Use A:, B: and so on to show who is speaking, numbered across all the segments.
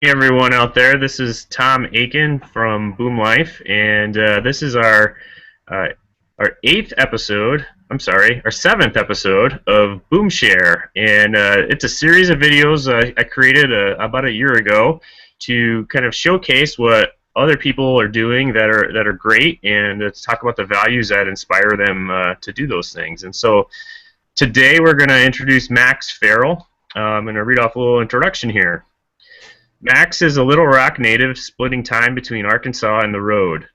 A: Hey everyone out there, this is Tom Aiken from Boom Life, and this is uh, our eighth episode. I'm sorry, our seventh episode of BoomShare, and it's a series of videos I created about a year ago to kind of showcase what other people are doing that are great, and to talk about the values that inspire them to do those things. And so today we're going to introduce Max Farrell. I'm going to read off a little introduction here. Max is a Little Rock native splitting time between Arkansas and the road.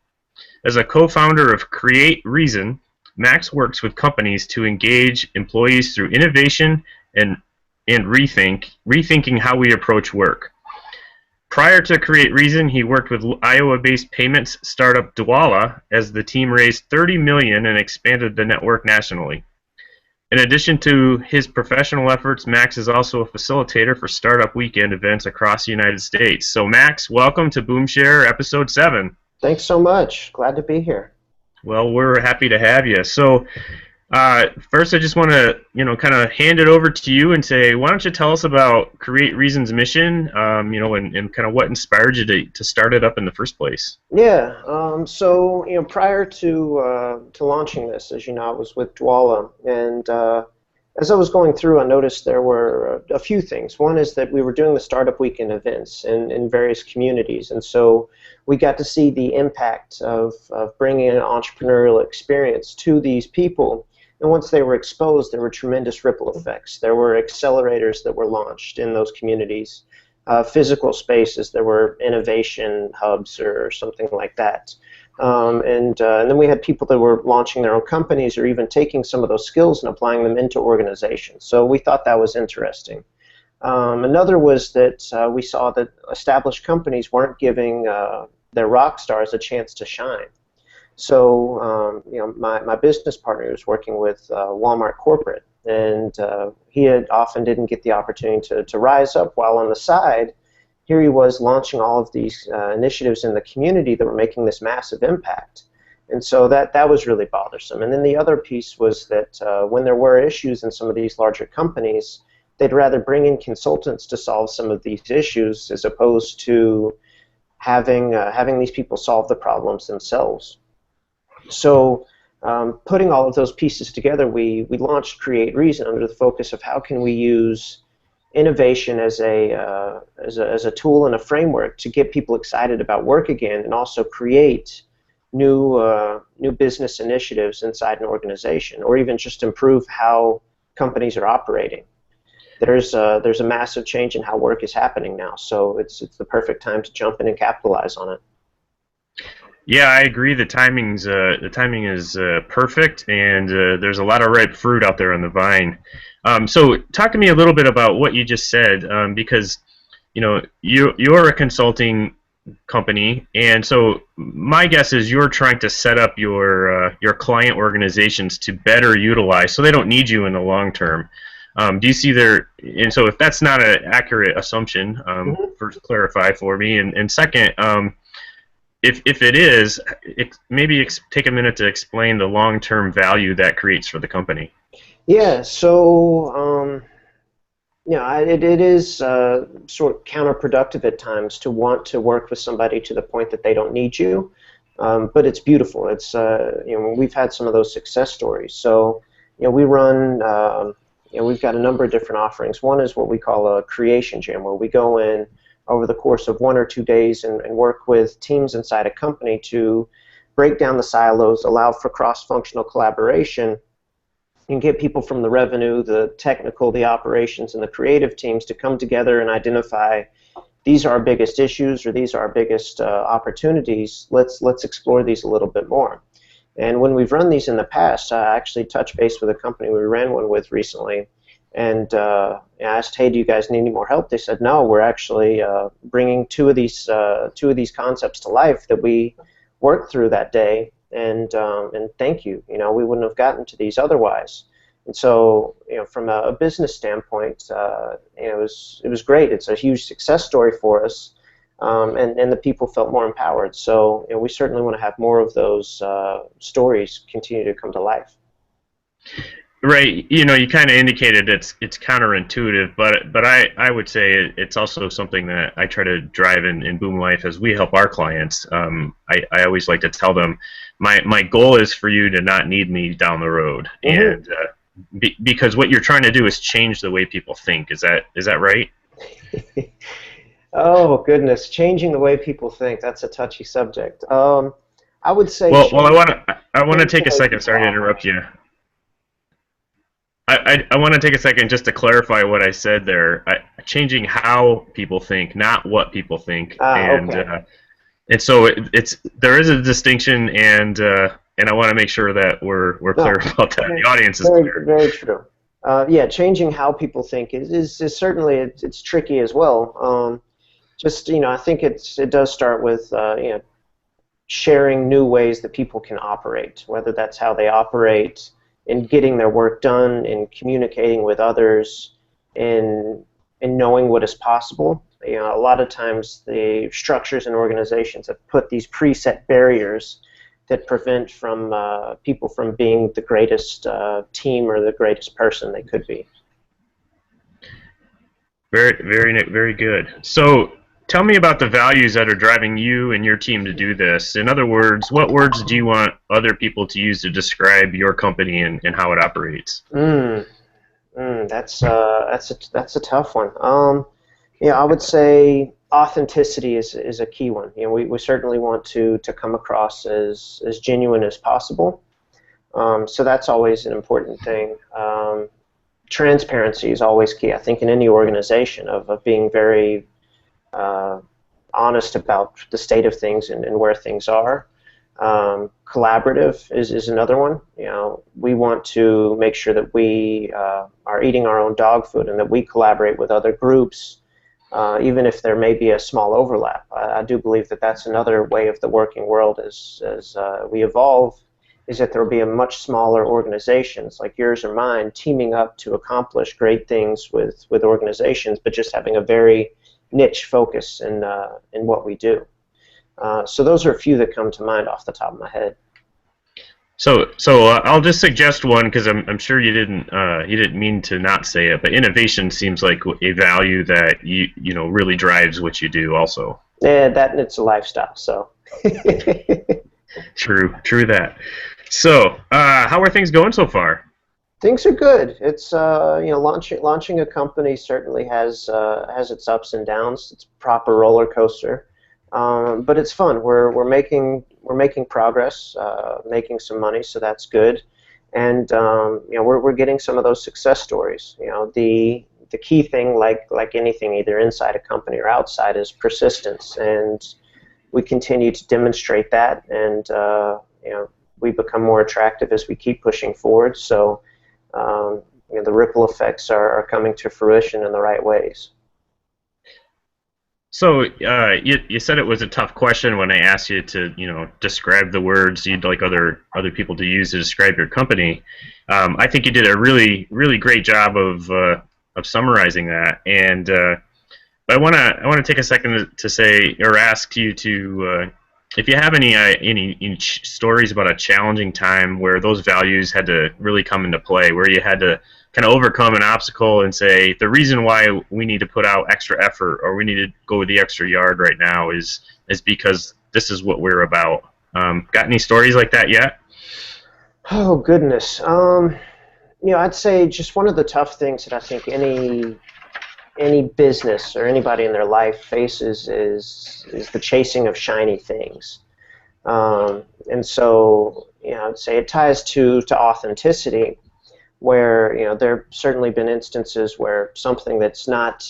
A: As a co-founder of Create Reason, Max works with companies to engage employees through innovation and rethinking how we approach work. Prior to Create Reason, he worked with Iowa-based payments startup Dwolla as the team raised $30 million and expanded the network nationally. In addition to his professional efforts, Max is also a facilitator for startup weekend events across the United States. So, Max, welcome to BoomShare episode 7.
B: Thanks so much. Glad to be here.
A: Well, we're happy to have you. So, first, I just want to, kind of hand it over to you and say, why don't you tell us about Create Reason's mission, and kind of what inspired you to start it up in the first place?
B: Yeah. Prior to launching this, as you know, I was with Dwolla, and as I was going through, I noticed there were a few things. One is that we were doing the startup weekend events in various communities, and so we got to see the impact of bringing an entrepreneurial experience to these people. And once they were exposed, there were tremendous ripple effects. There were accelerators that were launched in those communities, physical spaces. There were innovation hubs or something like that. And then we had people that were launching their own companies or even taking some of those skills and applying them into organizations. So we thought that was interesting. Another was that we saw that established companies weren't giving their rock stars a chance to shine. So, my business partner was working with Walmart corporate, and he had often didn't get the opportunity to rise up, while on the side, here he was launching all of these initiatives in the community that were making this massive impact. And so that was really bothersome. And then the other piece was that when there were issues in some of these larger companies, they'd rather bring in consultants to solve some of these issues as opposed to having these people solve the problems themselves. So putting all of those pieces together, we launched Create Reason under the focus of how can we use innovation as a tool and a framework to get people excited about work again, and also create new business initiatives inside an organization, or even just improve how companies are operating. There's a massive change in how work is happening now, so it's the perfect time to jump in and capitalize on it.
A: Yeah, I agree. The timing is perfect, and there's a lot of ripe fruit out there on the vine. So, talk to me a little bit about what you just said, because you're a consulting company, and so my guess is you're trying to set up your client organizations to better utilize, so they don't need you in the long term. Do you see there? And so, if that's not an accurate assumption,
B: Mhm.
A: first clarify for me, and second. If it is, maybe take a minute to explain the long-term value that creates for the company.
B: Yeah, so it is sort of counterproductive at times to want to work with somebody to the point that they don't need you, but it's beautiful. It's we've had some of those success stories. So we run we've got a number of different offerings. One is what we call a creation jam, where we go in over the course of 1 or 2 days and work with teams inside a company to break down the silos, allow for cross-functional collaboration, and get people from the revenue, the technical, the operations, and the creative teams to come together and identify these are our biggest issues or these are our biggest opportunities. Let's explore these a little bit more. And when we've run these in the past, I actually touched base with a company we ran one with recently, and I asked, "Hey, do you guys need any more help?" They said, "No, we're actually bringing two of these concepts to life that we worked through that day, and thank you. We wouldn't have gotten to these otherwise." And so, from a business standpoint, it was great. It's a huge success story for us, and the people felt more empowered. So, we certainly want to have more of those stories continue to come to life.
A: Right, you kind of indicated it's counterintuitive, but I would say it's also something that I try to drive in Boom Life as we help our clients. I always like to tell them my goal is for you to not need me down the road,
B: Hmm.
A: and because what you're trying to do is change the way people think. Is that right?
B: Oh goodness, changing the way people think, that's a touchy subject. I would say
A: Well, I want to
B: change the
A: take a
B: way
A: second.
B: people
A: Sorry to interrupt
B: operate.
A: you. I want to take a second just to clarify what I said there. Changing how people think, not what people think,
B: Ah,
A: and
B: okay.
A: so it's there is a distinction, and I want to make sure that we're clear
B: No,
A: about that.
B: very,
A: The audience is
B: very,
A: clear.
B: very true. Yeah, changing how people think is certainly it's tricky as well. Just I think it does start with sharing new ways that people can operate, whether that's how they operate in getting their work done, in communicating with others, in knowing what is possible. A lot of times the structures and organizations have put these preset barriers that prevent from people from being the greatest team or the greatest person they could be.
A: Very good. So tell me about the values that are driving you and your team to do this. In other words, what words do you want other people to use to describe your company and how it operates?
B: Mm, that's a tough one. Yeah, I would say authenticity is a key one. We certainly want to come across as genuine as possible. So that's always an important thing. Transparency is always key. I think in any organization of being very uh, honest about the state of things and where things are. Collaborative is another one. We want to make sure that we are eating our own dog food and that we collaborate with other groups, even if there may be a small overlap. I do believe that that's another way of the working world as we evolve, is that there will be a much smaller organizations like yours or mine teaming up to accomplish great things with organizations, but just having a very niche focus in what we do. So those are a few that come to mind off the top of my head.
A: So I'll just suggest one because I'm sure you didn't mean to not say it, but innovation seems like a value that you know really drives what you do. Also,
B: Yeah, that and it's a lifestyle. So
A: true that. So how are things going so far?
B: things are good. It's launching a company certainly has its ups and downs. It's a proper roller coaster, but it's fun. We're making progress, making some money, so that's good. And we're getting some of those success stories. The key thing, like anything, either inside a company or outside, is persistence, and we continue to demonstrate that, and we become more attractive as we keep pushing forward. So the ripple effects are coming to fruition in the right ways.
A: So you said it was a tough question when I asked you to describe the words you'd like other people to use to describe your company. I think you did a really great job of summarizing that. And but I want to take a second to say or ask you to if you have any stories about a challenging time where those values had to really come into play, where you had to kind of overcome an obstacle and say the reason why we need to put out extra effort or we need to go the extra yard right now is because this is what we're about. Got any stories like that yet?
B: Oh goodness. I'd say just one of the tough things that I think any business or anybody in their life faces is the chasing of shiny things. And so I'd say it ties to authenticity, where there have certainly been instances where something that's not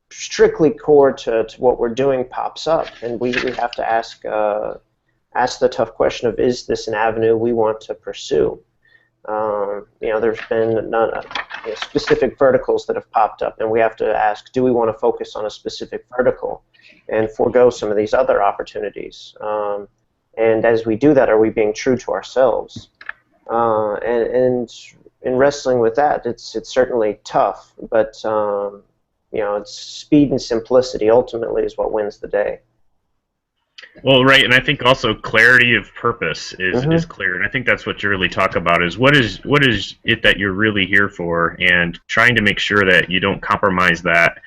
B: strictly core to what we're doing pops up, and we have to ask the tough question of, is this an avenue we want to pursue? There's been specific verticals that have popped up, and we have to ask, do we want to focus on a specific vertical and forego some of these other opportunities? And as we do that, are we being true to ourselves? And in wrestling with that, it's certainly tough, but it's speed and simplicity ultimately is what wins the day.
A: Well, right, and I think also clarity of purpose is
B: Hmm.
A: clear, and I think that's what you really talk about is what is it that you're really here for, and trying to make sure that you don't compromise that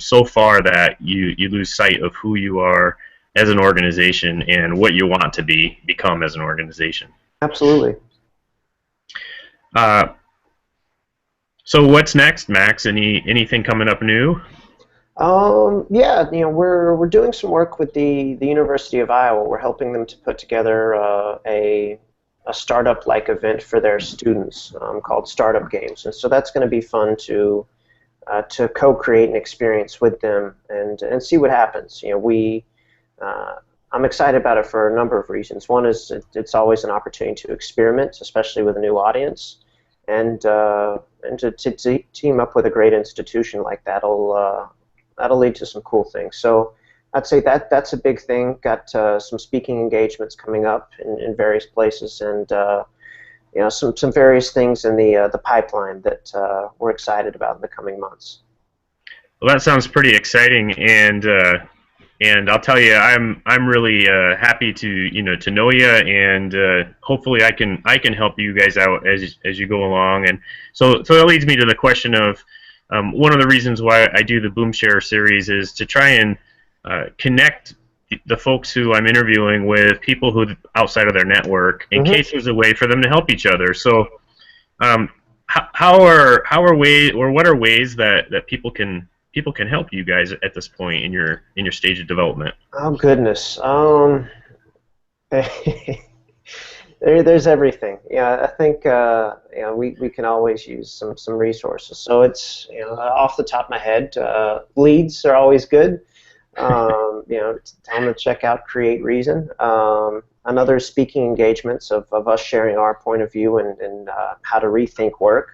A: so far that you lose sight of who you are as an organization and what you want to become as an organization.
B: Absolutely.
A: Uh, so what's next, Max? Anything coming up new?
B: Yeah, we're doing some work with the University of Iowa. We're helping them to put together a startup-like event for their students called Startup Games, and so that's going to be fun to co-create an experience with them and see what happens. Uh, I'm excited about it for a number of reasons. One is it's always an opportunity to experiment, especially with a new audience, and to team up with a great institution like that'll lead to some cool things. So I'd say that's a big thing. Got some speaking engagements coming up in various places, and some various things in the pipeline that we're excited about in the coming months.
A: Well, that sounds pretty exciting, and I'll tell you, I'm really happy to to know you, and hopefully I can help you guys out as you go along. And so that leads me to the question of one of the reasons why I do the BoomShare series is to try and connect the folks who I'm interviewing with people who outside of their network in
B: Hmm.
A: case there's a way for them to help each other. So um, how are ways or what are ways that people can help you guys at this point in your stage of development?
B: Oh goodness. There's everything. Yeah, I think we can always use some resources. So it's off the top of my head, leads are always good. Tell them to check out Create Reason. Another speaking engagements of us sharing our point of view and how to rethink work.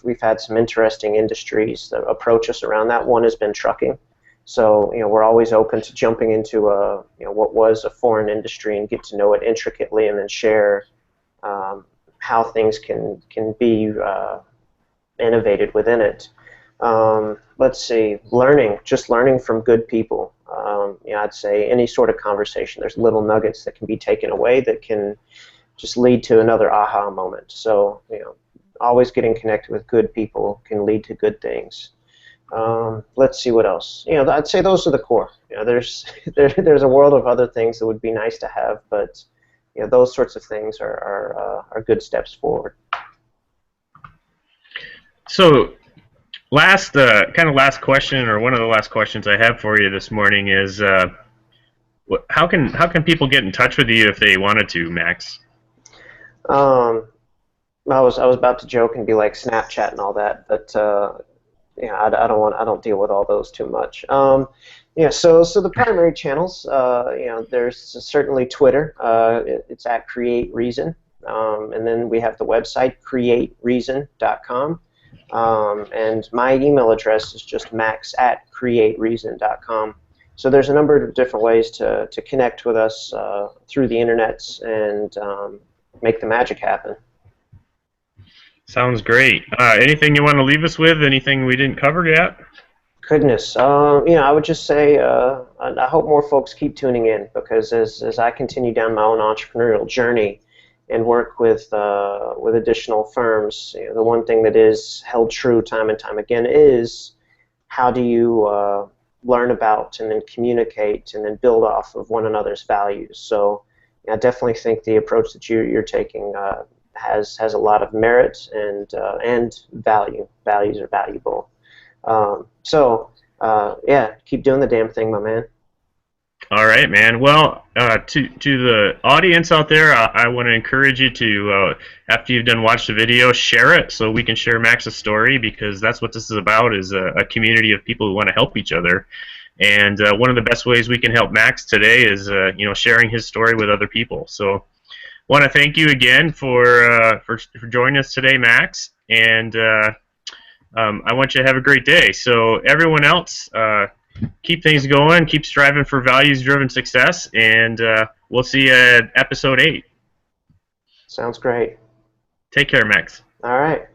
B: We've had some interesting industries that approach us around that. One has been trucking. So we're always open to jumping into what was a foreign industry and get to know it intricately, and then share how things can be innovated within it. Let's see, just learning from good people. I'd say any sort of conversation, there's little nuggets that can be taken away that can just lead to another aha moment. So always getting connected with good people can lead to good things. Let's see what else. I'd say those are the core. There's there's a world of other things that would be nice to have, but those sorts of things are good steps forward.
A: So last question, or one of the last questions I have for you this morning is how can people get in touch with you if they wanted to, Max?
B: Um, I was about to joke and be like Snapchat and all that, but I don't deal with all those too much. So the primary channels, there's certainly Twitter. It's at Create Reason, and then we have the website createreason.com, and my email address is just max@createreason.com. So there's a number of different ways to connect with us through the internet and make the magic happen.
A: Sounds great. Anything you want to leave us with? Anything we didn't cover yet?
B: Goodness, I would just say I hope more folks keep tuning in, because as I continue down my own entrepreneurial journey and work with additional firms, the one thing that is held true time and time again is how do you learn about and then communicate and then build off of one another's values. So I definitely think the approach that you're taking has a lot of merit and value. Values are valuable. Yeah, keep doing the damn thing, my man.
A: All right, man. Well, to the audience out there, I want to encourage you to, after you've done watch the video, share it so we can share Max's story, because that's what this is about, is a community of people who want to help each other. And one of the best ways we can help Max today is sharing his story with other people. So, want to thank you again for joining us today, Max. And I want you to have a great day. So, everyone else. Keep things going, keep striving for values-driven success, and we'll see you at episode 8.
B: Sounds great.
A: Take care, Max.
B: All right.